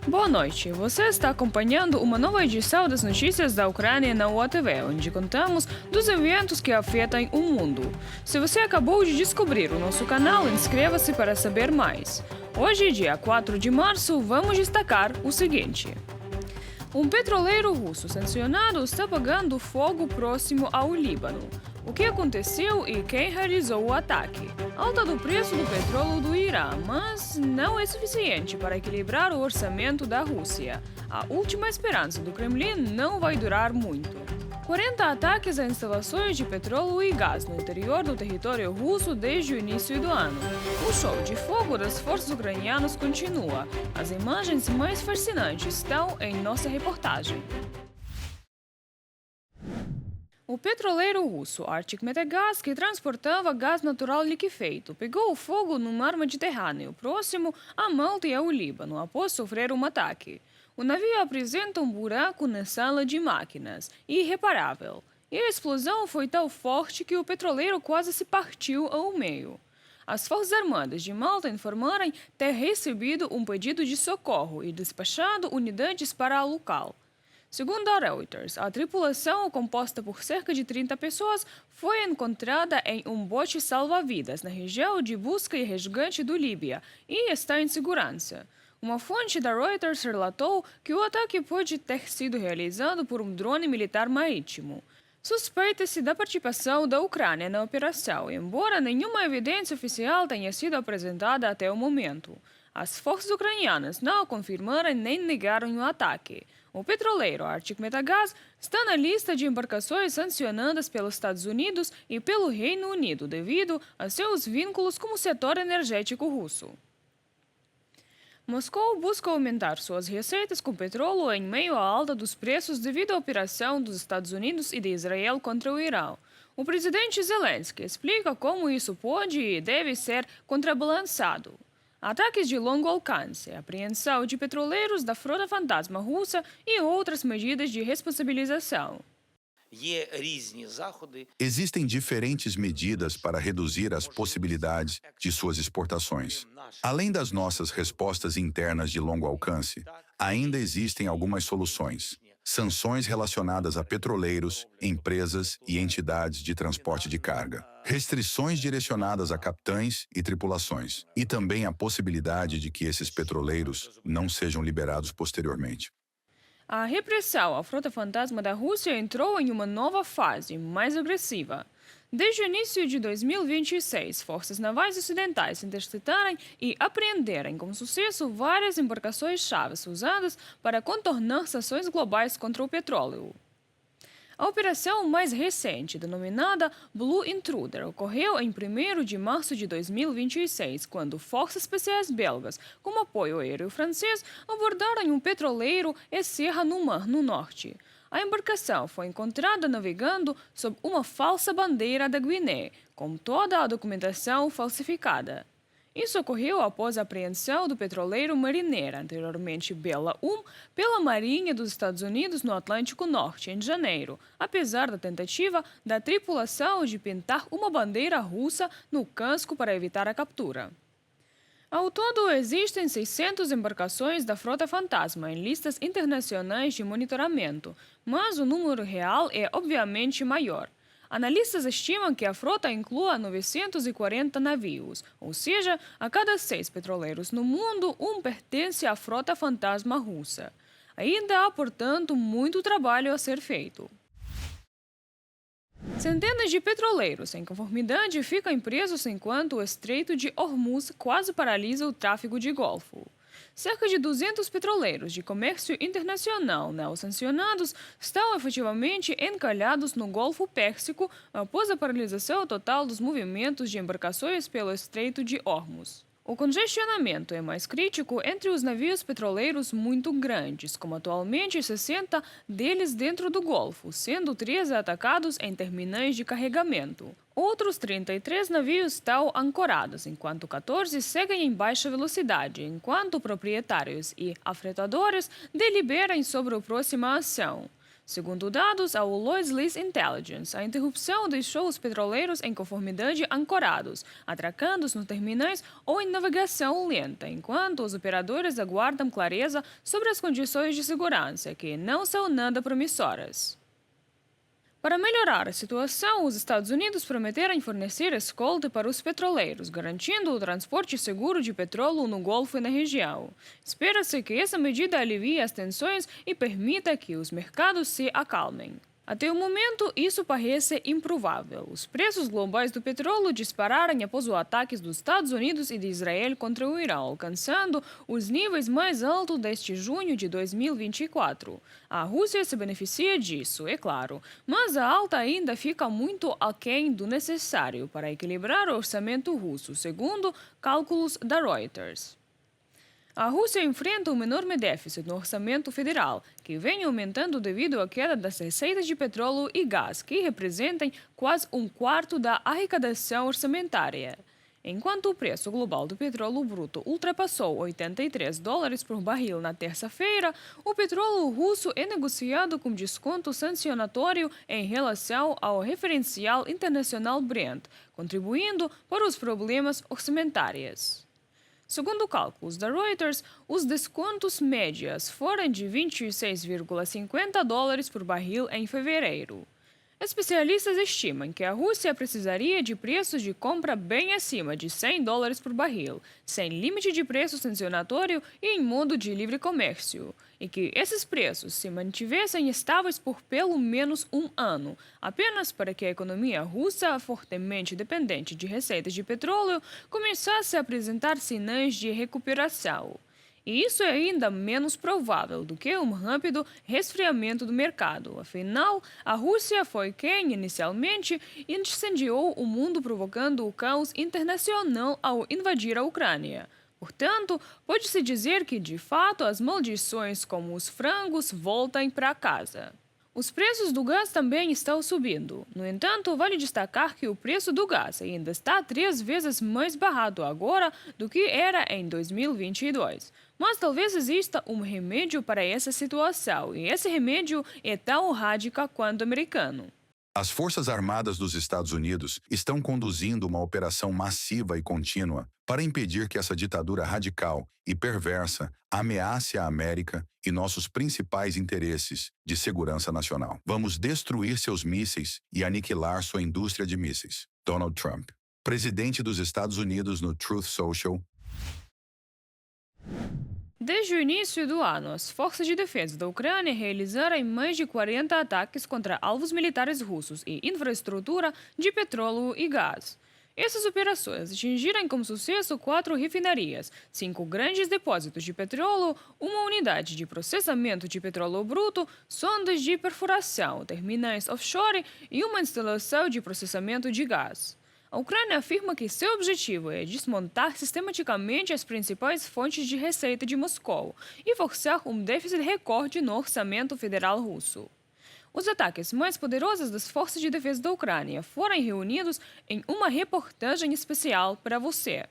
Boa noite. Você está acompanhando uma nova edição das notícias da Ucrânia na UATV, onde contamos dos eventos que afetam o mundo. Se você acabou de descobrir o nosso canal, inscreva-se para saber mais. Hoje, dia 4 de março, vamos destacar o seguinte. Um petroleiro russo sancionado está apagando fogo próximo ao Líbano. O que aconteceu e quem realizou o ataque? Alta do preço do petróleo do Irã, mas não é suficiente para equilibrar o orçamento da Rússia. A última esperança do Kremlin não vai durar muito. 40 ataques a instalações de petróleo e gás no interior do território russo desde o início do ano. O show de fogo das forças ucranianas continua. As imagens mais fascinantes estão em nossa reportagem. O petroleiro russo Arctic Metegas, que transportava gás natural liquefeito, pegou fogo no mar Mediterrâneo, próximo a Malta e ao Líbano, após sofrer um ataque. O navio apresenta um buraco na sala de máquinas, irreparável, e a explosão foi tão forte que o petroleiro quase se partiu ao meio. As Forças Armadas de Malta informaram ter recebido um pedido de socorro e despachado unidades para o local. Segundo a Reuters, a tripulação, composta por cerca de 30 pessoas, foi encontrada em um bote salva-vidas na região de busca e resgate do Líbia e está em segurança. Uma fonte da Reuters relatou que o ataque pode ter sido realizado por um drone militar marítimo. Suspeita-se da participação da Ucrânia na operação, embora nenhuma evidência oficial tenha sido apresentada até o momento. As forças ucranianas não confirmaram nem negaram o ataque. O petroleiro Arctic Metegas está na lista de embarcações sancionadas pelos Estados Unidos e pelo Reino Unido devido a seus vínculos com o setor energético russo. Moscou busca aumentar suas receitas com petróleo em meio à alta dos preços devido à operação dos Estados Unidos e de Israel contra o Irã. O presidente Zelensky explica como isso pode e deve ser contrabalançado. Ataques de longo alcance, apreensão de petroleiros da frota fantasma russa e outras medidas de responsabilização. Existem diferentes medidas para reduzir as possibilidades de suas exportações. Além das nossas respostas internas de longo alcance, ainda existem algumas soluções. Sanções relacionadas a petroleiros, empresas e entidades de transporte de carga. Restrições direcionadas a capitães e tripulações. E também a possibilidade de que esses petroleiros não sejam liberados posteriormente. A repressão à frota fantasma da Rússia entrou em uma nova fase, mais agressiva. Desde o início de 2026, forças navais ocidentais interceptaram e apreenderam com sucesso várias embarcações-chave usadas para contornar sanções globais contra o petróleo. A operação mais recente, denominada Blue Intruder, ocorreu em 1º de março de 2026, quando forças especiais belgas, com apoio aéreo francês, abordaram um petroleiro e serra no Mar no Norte. A embarcação foi encontrada navegando sob uma falsa bandeira da Guiné, com toda a documentação falsificada. Isso ocorreu após a apreensão do petroleiro Mariner, anteriormente Bella 1, pela Marinha dos Estados Unidos no Atlântico Norte, em janeiro, apesar da tentativa da tripulação de pintar uma bandeira russa no casco para evitar a captura. Ao todo, existem 600 embarcações da Frota Fantasma em listas internacionais de monitoramento, mas o número real é obviamente maior. Analistas estimam que a frota inclua 940 navios, ou seja, a cada 6 petroleiros no mundo, um pertence à frota fantasma russa. Ainda há, portanto, muito trabalho a ser feito. Centenas de petroleiros em conformidade ficam presos enquanto o Estreito de Hormuz quase paralisa o tráfego de Golfo. Cerca de 200 petroleiros de comércio internacional não sancionados estão efetivamente encalhados no Golfo Pérsico após a paralisação total dos movimentos de embarcações pelo Estreito de Hormuz. O congestionamento é mais crítico entre os navios petroleiros muito grandes, como atualmente 60 deles dentro do Golfo, sendo 13 atacados em terminais de carregamento. Outros 33 navios estão ancorados, enquanto 14 seguem em baixa velocidade, enquanto proprietários e afretadores deliberam sobre a próxima ação. Segundo dados ao Lloyd's List Intelligence, a interrupção deixou os petroleiros em conformidade ancorados, atracando-os nos terminais ou em navegação lenta, enquanto os operadores aguardam clareza sobre as condições de segurança, que não são nada promissoras. Para melhorar a situação, os Estados Unidos prometeram fornecer escolta para os petroleiros, garantindo o transporte seguro de petróleo no Golfo e na região. Espera-se que essa medida alivie as tensões e permita que os mercados se acalmem. Até o momento, isso parece improvável. Os preços globais do petróleo dispararam após os ataques dos Estados Unidos e de Israel contra o Irã, alcançando os níveis mais altos desde junho de 2024. A Rússia se beneficia disso, é claro, mas a alta ainda fica muito aquém do necessário para equilibrar o orçamento russo, segundo cálculos da Reuters. A Rússia enfrenta um enorme déficit no orçamento federal, que vem aumentando devido à queda das receitas de petróleo e gás, que representam quase um quarto da arrecadação orçamentária. Enquanto o preço global do petróleo bruto ultrapassou $83 por barril na terça-feira, o petróleo russo é negociado com desconto sancionatório em relação ao referencial internacional Brent, contribuindo para os problemas orçamentários. Segundo cálculos da Reuters, os descontos médios foram de $26,50 por barril em fevereiro. Especialistas estimam que a Rússia precisaria de preços de compra bem acima de $100 por barril, sem limite de preço sancionatório e em modo de livre comércio, e que esses preços se mantivessem estáveis por pelo menos um ano, apenas para que a economia russa, fortemente dependente de receitas de petróleo, começasse a apresentar sinais de recuperação. E isso é ainda menos provável do que um rápido resfriamento do mercado. Afinal, a Rússia foi quem, inicialmente, incendiou o mundo provocando o caos internacional ao invadir a Ucrânia. Portanto, pode-se dizer que, de fato, as maldições como os frangos voltam para casa. Os preços do gás também estão subindo. No entanto, vale destacar que o preço do gás ainda está 3 vezes mais barato agora do que era em 2022. Mas talvez exista um remédio para essa situação, e esse remédio é tão radical quanto americano. As Forças Armadas dos Estados Unidos estão conduzindo uma operação massiva e contínua para impedir que essa ditadura radical e perversa ameace a América e nossos principais interesses de segurança nacional. Vamos destruir seus mísseis e aniquilar sua indústria de mísseis. Donald Trump, presidente dos Estados Unidos no Truth Social. Desde o início do ano, as forças de defesa da Ucrânia realizaram mais de 40 ataques contra alvos militares russos e infraestrutura de petróleo e gás. Essas operações atingiram com sucesso 4 refinarias, 5 grandes depósitos de petróleo, uma unidade de processamento de petróleo bruto, sondas de perfuração, terminais offshore e uma instalação de processamento de gás. A Ucrânia afirma que seu objetivo é desmontar sistematicamente as principais fontes de receita de Moscou e forçar um déficit recorde no orçamento federal russo. Os ataques mais poderosos das forças de defesa da Ucrânia foram reunidos em uma reportagem especial para você.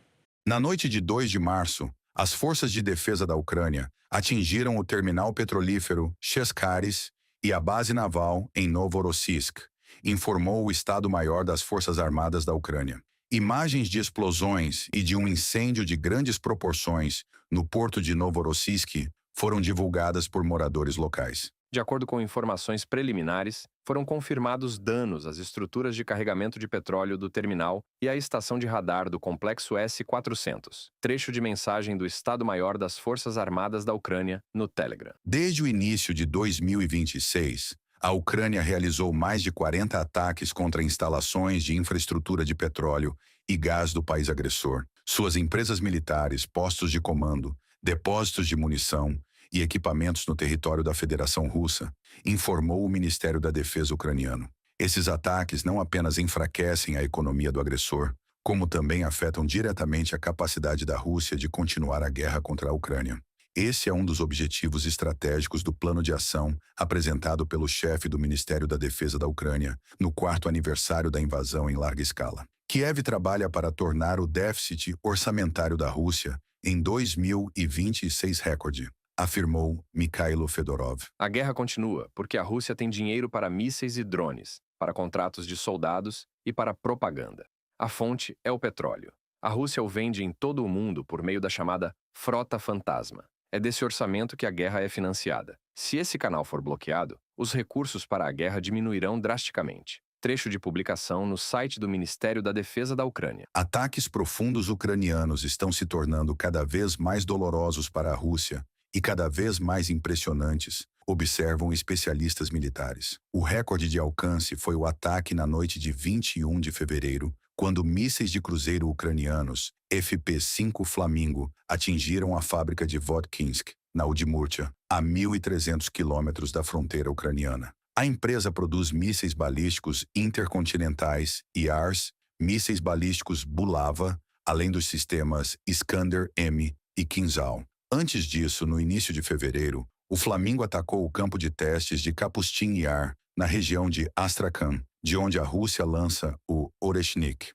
Na noite de 2 de março, as forças de defesa da Ucrânia atingiram o terminal petrolífero Cheskaris e a base naval em Novorossiysk, informou o Estado-Maior das Forças Armadas da Ucrânia. Imagens de explosões e de um incêndio de grandes proporções no porto de Novorossiysk foram divulgadas por moradores locais. De acordo com informações preliminares, foram confirmados danos às estruturas de carregamento de petróleo do terminal e à estação de radar do Complexo S-400. Trecho de mensagem do Estado-Maior das Forças Armadas da Ucrânia no Telegram. Desde o início de 2026, a Ucrânia realizou mais de 40 ataques contra instalações de infraestrutura de petróleo e gás do país agressor, suas empresas militares, postos de comando, depósitos de munição e equipamentos no território da Federação Russa, informou o Ministério da Defesa ucraniano. Esses ataques não apenas enfraquecem a economia do agressor, como também afetam diretamente a capacidade da Rússia de continuar a guerra contra a Ucrânia. Esse é um dos objetivos estratégicos do plano de ação apresentado pelo chefe do Ministério da Defesa da Ucrânia no 4º aniversário da invasão em larga escala. Kiev trabalha para tornar o déficit orçamentário da Rússia em 2026 recorde. afirmou Mikhailo Fedorov. A guerra continua porque a Rússia tem dinheiro para mísseis e drones, para contratos de soldados e para propaganda. A fonte é o petróleo. A Rússia o vende em todo o mundo por meio da chamada Frota Fantasma. É desse orçamento que a guerra é financiada. Se esse canal for bloqueado, os recursos para a guerra diminuirão drasticamente. Trecho de publicação no site do Ministério da Defesa da Ucrânia. Ataques profundos ucranianos estão se tornando cada vez mais dolorosos para a Rússia e cada vez mais impressionantes, observam especialistas militares. O recorde de alcance foi o ataque na noite de 21 de fevereiro, quando mísseis de cruzeiro ucranianos, FP-5 Flamingo, atingiram a fábrica de Votkinsk, na Udmurtia, a 1.300 quilômetros da fronteira ucraniana. A empresa produz mísseis balísticos intercontinentais IARS, mísseis balísticos Bulava, além dos sistemas Iskander-M e Kinzhal. Antes disso, no início de fevereiro, o Flamingo atacou o campo de testes de Kapustin Yar, na região de Astrakhan, de onde a Rússia lança o Oreshnik.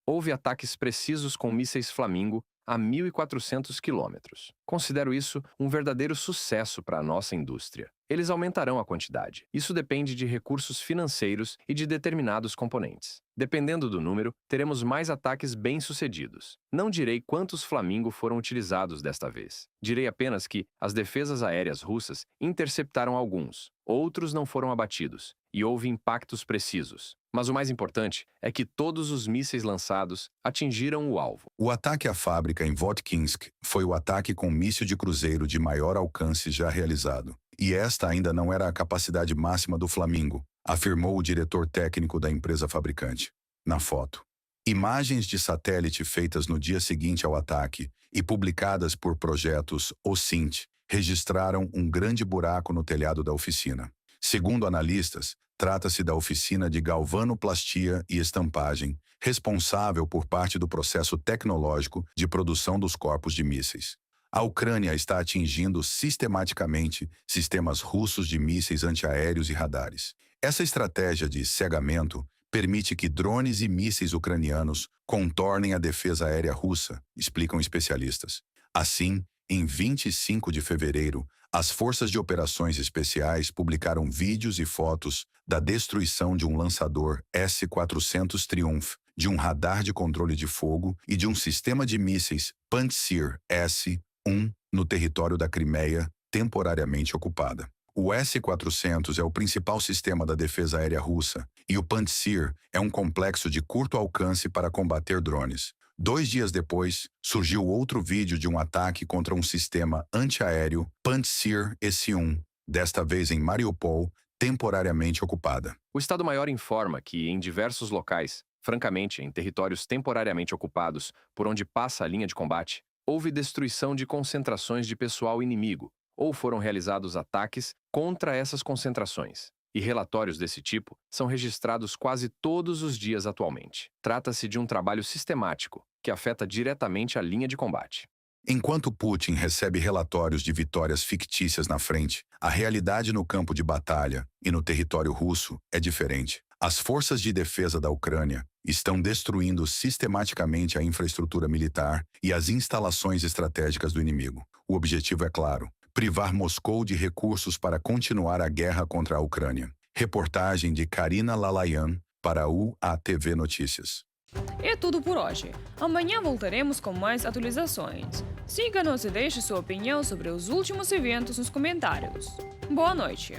Houve ataques precisos com mísseis Flamingo a 1.400 quilômetros. Considero isso um verdadeiro sucesso para a nossa indústria. Eles aumentarão a quantidade. Isso depende de recursos financeiros e de determinados componentes. Dependendo do número, teremos mais ataques bem-sucedidos. Não direi quantos Flamingo foram utilizados desta vez. Direi apenas que as defesas aéreas russas interceptaram alguns, outros não foram abatidos, e houve impactos precisos. Mas o mais importante é que todos os mísseis lançados atingiram o alvo. O ataque à fábrica em Votkinsk foi o ataque com míssil de cruzeiro de maior alcance já realizado. E esta ainda não era a capacidade máxima do Flamingo, afirmou o diretor técnico da empresa fabricante. Na foto. Imagens de satélite feitas no dia seguinte ao ataque e publicadas por projetos OSINT registraram um grande buraco no telhado da oficina. Segundo analistas, trata-se da oficina de galvanoplastia e estampagem, responsável por parte do processo tecnológico de produção dos corpos de mísseis. A Ucrânia está atingindo sistematicamente sistemas russos de mísseis antiaéreos e radares. Essa estratégia de cegamento permite que drones e mísseis ucranianos contornem a defesa aérea russa, explicam especialistas. Assim, em 25 de fevereiro, as Forças de Operações Especiais publicaram vídeos e fotos da destruição de um lançador S-400 Triumph, de um radar de controle de fogo e de um sistema de mísseis Pantsir S-1 no território da Crimeia, temporariamente ocupada. O S-400 é o principal sistema da defesa aérea russa e o Pantsir é um complexo de curto alcance para combater drones. 2 dias depois, surgiu outro vídeo de um ataque contra um sistema antiaéreo Pantsir S-1, desta vez em Mariupol, temporariamente ocupada. O Estado-Maior informa que, em diversos locais, francamente, em territórios temporariamente ocupados por onde passa a linha de combate, houve destruição de concentrações de pessoal inimigo, ou foram realizados ataques contra essas concentrações. E relatórios desse tipo são registrados quase todos os dias atualmente. Trata-se de um trabalho sistemático que afeta diretamente a linha de combate. Enquanto Putin recebe relatórios de vitórias fictícias na frente, a realidade no campo de batalha e no território russo é diferente. As forças de defesa da Ucrânia estão destruindo sistematicamente a infraestrutura militar e as instalações estratégicas do inimigo. O objetivo é claro: privar Moscou de recursos para continuar a guerra contra a Ucrânia. Reportagem de Karina Lalayan para a UATV Notícias. É tudo por hoje. Amanhã voltaremos com mais atualizações. Siga-nos e deixe sua opinião sobre os últimos eventos nos comentários. Boa noite.